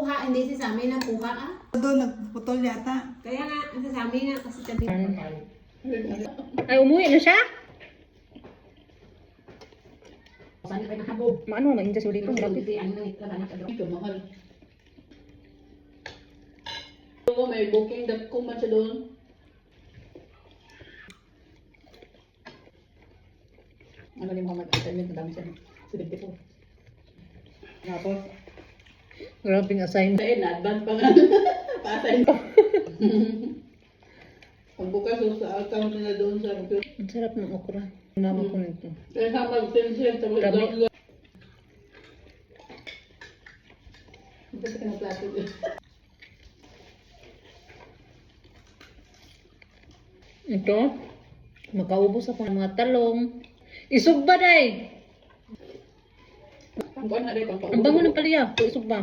kuha, hindi si Sami na kuha ah. Doon, nagputol yata. Kaya nga, si Sami nga kasi sabi. Ay, umuwi na siya? Saan ka nakabob? Maano naman injas ulit ito? Hindi, ano na ito, anak ka daw. Ito, mahal. Ito, may booking.com man siya doon. Ano ni Muhammad assignment, madami siya. 74. Tapos, Grabing assignment. dahil na-advance pa nga. Pa-assign pa. Ang bukas sa account nila doon sa computer. Ang sarap ng okra. Naman ko nito. Kaya sa mag-send-send, tapos Dami. download. Kasi ka na plato doon. Ito, makaubos ako ng mga talong. Isugba day! Ang buwan na rin, Ang bango ng palaya. Isugba.